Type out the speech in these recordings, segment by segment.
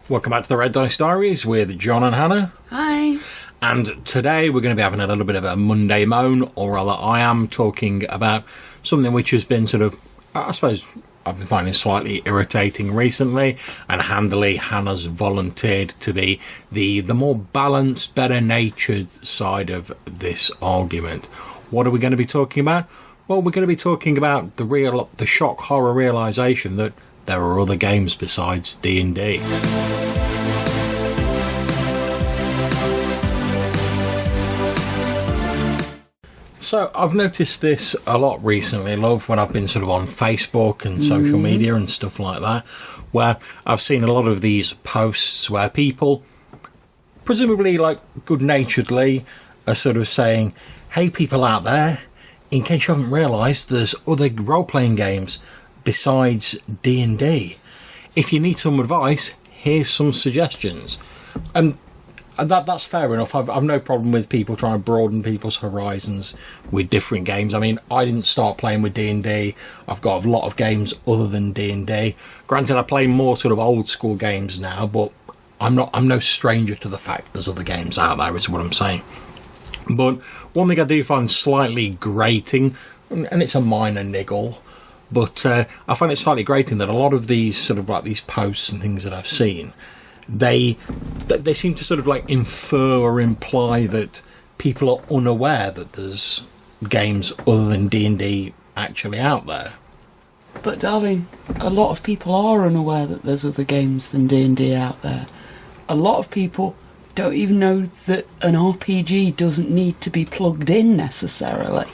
Welcome back to the Red Dice Diaries with John and Hannah. Hi. And today we're going to be having a little bit of a Monday moan, or rather I am talking about something which has been sort of, I suppose, I've been finding slightly irritating recently, and handily Hannah's volunteered to be the more balanced, better-natured side of this argument. What are we going to be talking about? Well, we're going to be talking about the shock horror realisation that there are other games besides D&D. So I've noticed this a lot recently, love, when I've been sort of on Facebook and social media and stuff like that, where I've seen a lot of these posts where people, presumably like good-naturedly, are sort of saying, hey, people out there, in case you haven't realised, there's other role-playing games besides D&D. If you need some advice, here's some suggestions. And that's fair enough. I've no problem with people trying to broaden people's horizons with different games. I mean, I didn't start playing with D&D. I've got a lot of games other than D&D. Granted, I play more sort of old school games now, but I'm no stranger to the fact there's other games out there, is what I'm saying. But one thing I do find slightly grating, and it's a minor niggle, but I find it slightly grating that a lot of these sort of like these posts and things that I've seen, they seem to sort of like infer or imply that people are unaware that there's games other than D&D actually out there. But darling, a lot of people are unaware that there's other games than D&D out there. A lot of people don't even know that an RPG doesn't need to be plugged in necessarily.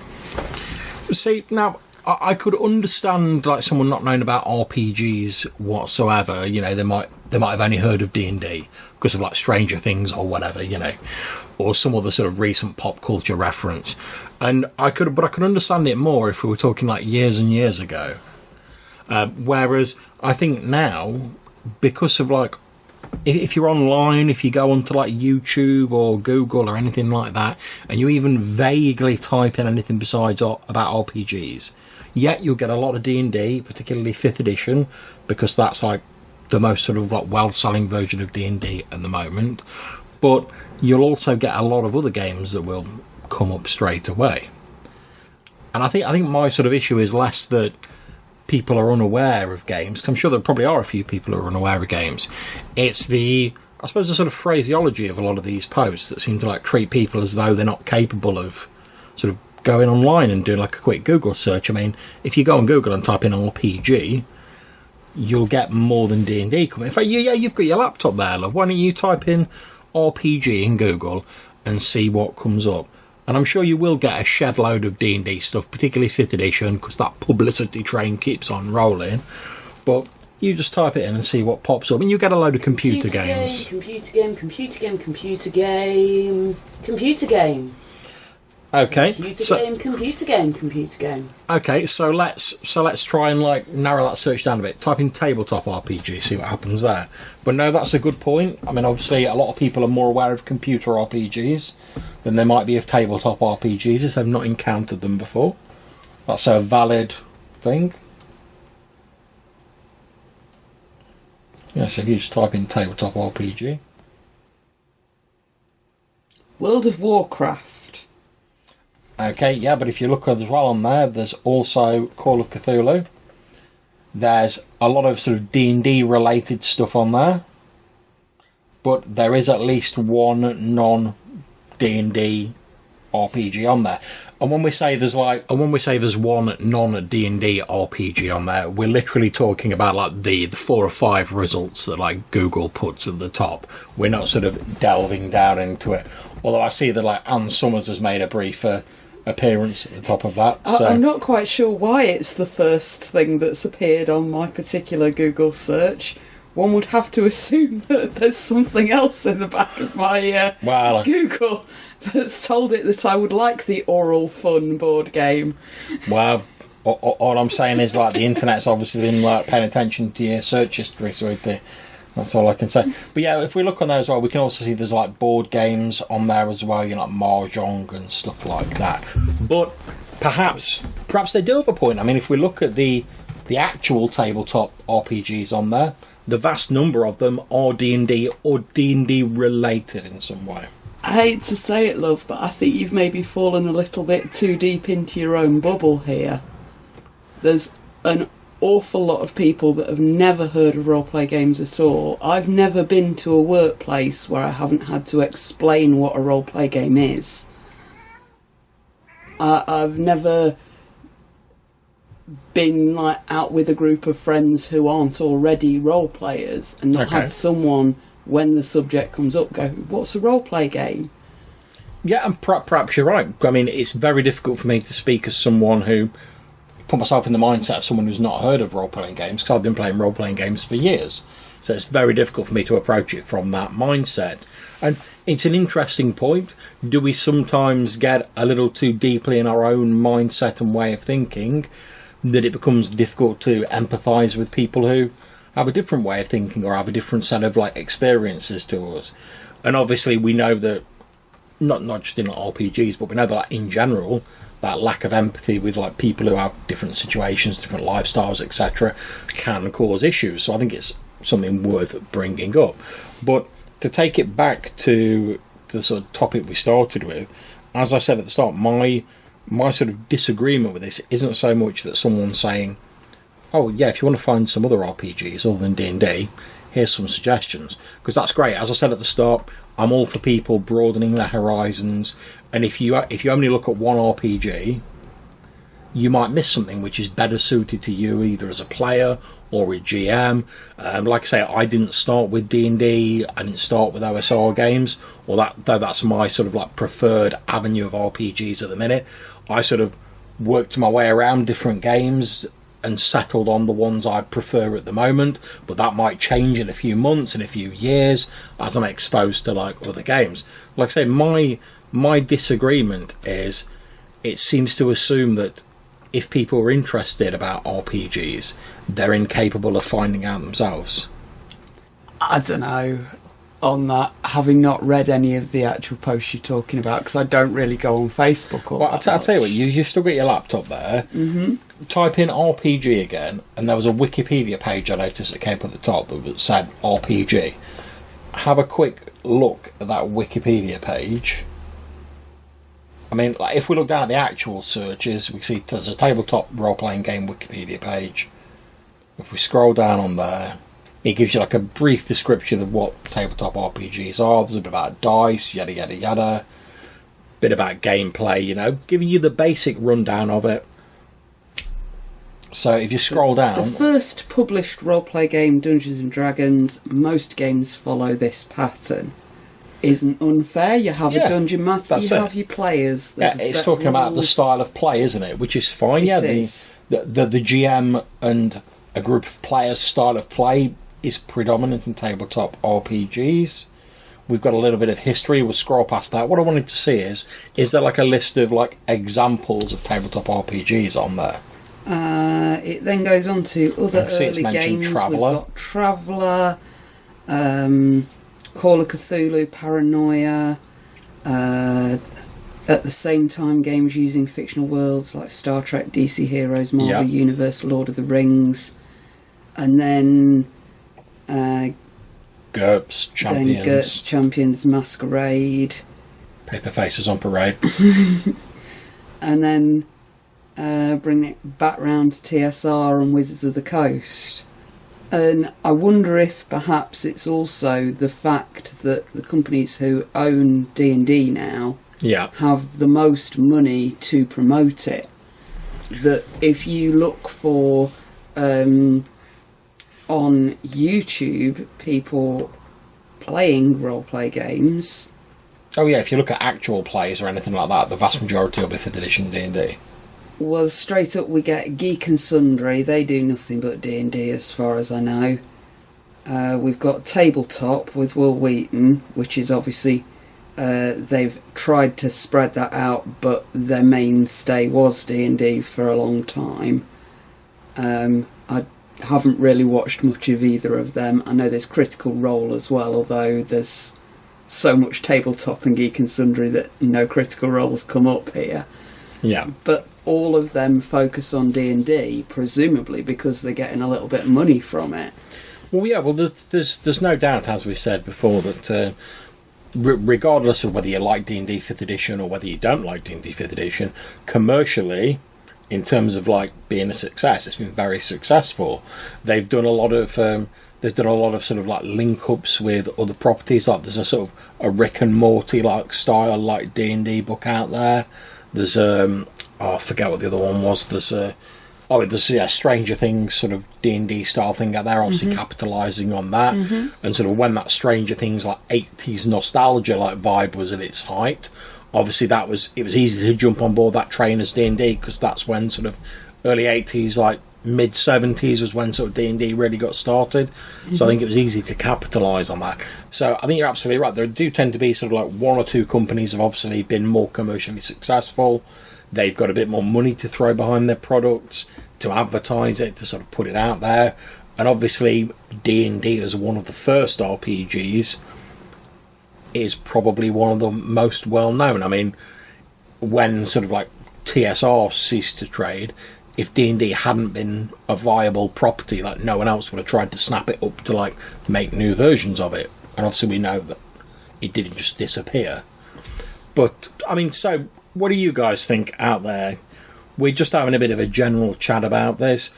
See, now, I could understand like someone not knowing about RPGs whatsoever. You know, they might have only heard of D&D because of like Stranger Things or whatever, you know, or some other sort of recent pop culture reference. And I could understand it more if we were talking like years and years ago. Whereas I think now, because of like, if you're online, if you go onto like YouTube or Google or anything like that, and you even vaguely type in anything besides about RPGs, yet you'll get a lot of D&D, particularly 5th edition, because that's like the most sort of like well-selling version of D&D at the moment. But you'll also get a lot of other games that will come up straight away. And I think my sort of issue is less that people are unaware of games. I'm sure there probably are a few people who are unaware of games. It's I suppose the sort of phraseology of a lot of these posts that seem to like treat people as though they're not capable of sort of going online and doing like a quick Google search. I mean, if you go on Google and type in RPG, you'll get more than D&D coming. In fact, you've got your laptop there, love. Why don't you type in RPG in Google and see what comes up? And I'm sure you will get a shed load of D&D stuff, particularly 5th edition, because that publicity train keeps on rolling. But you just type it in and see what pops up, and you get a load of computer games. Computer game. Okay. Computer game. Okay, so let's try and like narrow that search down a bit. Type in tabletop RPG, see what happens there. But no, that's a good point. I mean, obviously, a lot of people are more aware of computer RPGs than they might be of tabletop RPGs if they've not encountered them before. That's a valid thing. Yeah, so if you just type in tabletop RPG. World of Warcraft. Okay, yeah, but if you look as well on there, there's also Call of Cthulhu. There's a lot of sort of D&D related stuff on there. But there is at least one non-D&D RPG on there. And when we say there's one non-D&D RPG on there, we're literally talking about like the 4 or 5 results that like Google puts at the top. We're not sort of delving down into it. Although I see that like Anne Summers has made a briefer appearance at the top of that. So I'm not quite sure why it's the first thing that's appeared on my particular Google search. One would have to assume that there's something else in the back of my Google that's told it that I would like the Oral Fun board game. Well, all I'm saying is like the internet's obviously been like paying attention to your search history, so that's all I can say. But yeah, if we look on there as well, we can also see there's like board games on there as well, you know, like Mahjong and stuff like that. But perhaps they do have a point. I mean, if we look at the actual tabletop RPGs on there, the vast number of them are D&D or D&D related in some way. I hate to say it, love, but I think you've maybe fallen a little bit too deep into your own bubble here. There's an awful lot of people that have never heard of roleplay games at all. I've never been to a workplace where I haven't had to explain what a roleplay game is. I've never been out with a group of friends who aren't already role players and not had someone, when the subject comes up, go, what's a roleplay game? Yeah, and perhaps you're right. I mean, it's very difficult for me to speak as someone who put myself in the mindset of someone who's not heard of role-playing games, because I've been playing role-playing games for years. So it's very difficult for me to approach it from that mindset. And it's an interesting point. Do we sometimes get a little too deeply in our own mindset and way of thinking that it becomes difficult to empathise with people who have a different way of thinking or have a different set of experiences to us? And obviously we know that, not just in RPGs, but we know that in general, that lack of empathy with people who have different situations, different lifestyles, etc., can cause issues. So I think it's something worth bringing up. But to take it back to the sort of topic we started with, as I said at the start, my sort of disagreement with this isn't so much that someone's saying, oh yeah, if you want to find some other RPGs other than D&D, here's some suggestions. Because that's great. As I said at the start, I'm all for people broadening their horizons. And if you only look at one RPG, you might miss something which is better suited to you, either as a player or a GM. Like I say, I didn't start with D&D. I didn't start with OSR games. Though that's my sort of preferred avenue of RPGs at the minute. I sort of worked my way around different games and settled on the ones I prefer at the moment, but that might change in a few months, in a few years, as I'm exposed to other games. Like I say, my disagreement is, it seems to assume that if people are interested about RPGs, they're incapable of finding out themselves. I don't know on that, having not read any of the actual posts you're talking about, because I don't really go on Facebook or I'll tell you what, you've still got your laptop there. Mm-hmm. Type in RPG again, and there was a Wikipedia page I noticed that came up at the top that said RPG. Have a quick look at that Wikipedia page. I mean, if we look down at the actual searches, we see there's a tabletop role-playing game Wikipedia page. If we scroll down on there, it gives you a brief description of what tabletop RPGs are. There's a bit about dice, yada yada yada. Bit about gameplay, giving you the basic rundown of it. So if you scroll down... The first published roleplay game, Dungeons & Dragons, most games follow this pattern. Isn't unfair. You have a dungeon master, have your players. It's talking about the style of play, isn't it? Which is fine. The GM and a group of players' style of play is predominant in tabletop RPGs. We've got a little bit of history. We'll scroll past that. What I wanted to see is there a list of examples of tabletop RPGs on there? It then goes on to other early games. Traveller. We've got Traveller, Call of Cthulhu, Paranoia. At the same time, games using fictional worlds like Star Trek, DC Heroes, Marvel Universe, Lord of the Rings, and then GURPS Champions, Masquerade, Paper Faces on Parade, and then bring it back round to TSR and Wizards of the Coast. And I wonder if perhaps it's also the fact that the companies who own D&D now have the most money to promote it. That if you look for on YouTube people playing roleplay games... Oh yeah, if you look at actual plays or anything like that, the vast majority will be 5th edition D&D. Well, straight up we get Geek and Sundry. They do nothing but D&D as far as I know. We've got Tabletop with Will Wheaton, which is obviously... they've tried to spread that out, but their mainstay was D&D for a long time. I haven't really watched much of either of them. I know there's Critical Role as well, although there's so much Tabletop and Geek and Sundry that no Critical Roles come up here. Yeah. But all of them focus on D&D, presumably because they're getting a little bit of money from it. Well, yeah, well, there's no doubt, as we've said before, that regardless of whether you like D&D 5th edition or whether you don't like D&D 5th edition, commercially, in terms of like being a success, it's been very successful. They've done a lot of sort of like link ups with other properties. Like there's a sort of a Rick and Morty like style like D&D book out there. There's I forget what the other one was. There's Stranger Things sort of D&D style thing out there, obviously capitalising on that. And sort of when that Stranger Things like 80s nostalgia like vibe was at its height, obviously it was easy to jump on board that train as D&D, because that's when sort of early 80s, like mid 70s was when sort of D&D really got started. So I think it was easy to capitalise on that. So I think you're absolutely right. There do tend to be sort of like one or two companies have obviously been more commercially successful. They've got a bit more money to throw behind their products, to advertise it, to sort of put it out there. And obviously D&D as one of the first RPGs is probably one of the most well known. I mean, when sort of like TSR ceased to trade, if D&D hadn't been a viable property, like no one else would have tried to snap it up to like make new versions of it. And obviously we know that it didn't just disappear. But I mean, so what do you guys think out there? We're just having a bit of a general chat about this.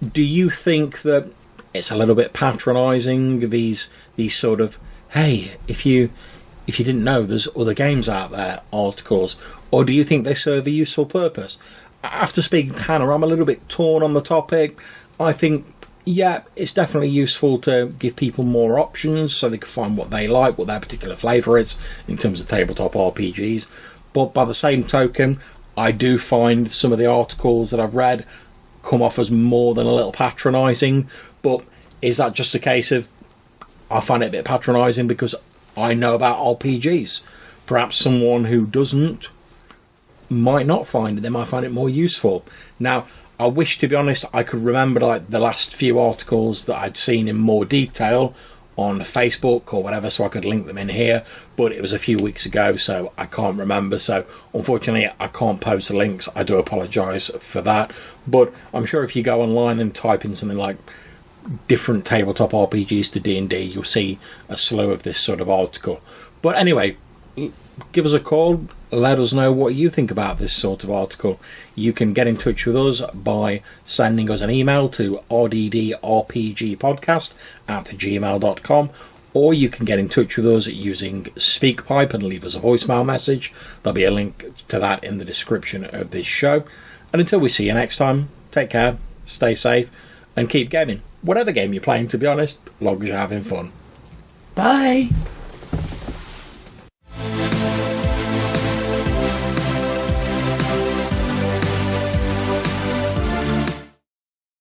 Do you think that it's a little bit patronising, these sort of, hey, if you didn't know there's other games out there articles, or do you think they serve a useful purpose? After speaking to Hannah, I'm a little bit torn on the topic. I think, yeah, it's definitely useful to give people more options so they can find what they like, what their particular flavour is in terms of tabletop RPGs. But by the same token, I do find some of the articles that I've read come off as more than a little patronising. But is that just a case of I find it a bit patronising because I know about RPGs? Perhaps someone who doesn't might not find it. They might find it more useful. Now, I wish, to be honest, I could remember like the last few articles that I'd seen in more detail on Facebook or whatever, so I could link them in here, but it was a few weeks ago, so I can't remember. So unfortunately I can't post the links. I do apologise for that, but I'm sure if you go online and type in something like different tabletop RPGs to D&D, you'll see a slew of this sort of article. But anyway, give us a call, let us know what you think about this sort of article. You can get in touch with us by sending us an email to rddrpgpodcast@gmail.com, or you can get in touch with us using SpeakPipe and leave us a voicemail message. There'll be a link to that in the description of this show. And until we see you next time, take care, stay safe, and keep gaming. Whatever game you're playing, to be honest, as long as you're having fun. Bye!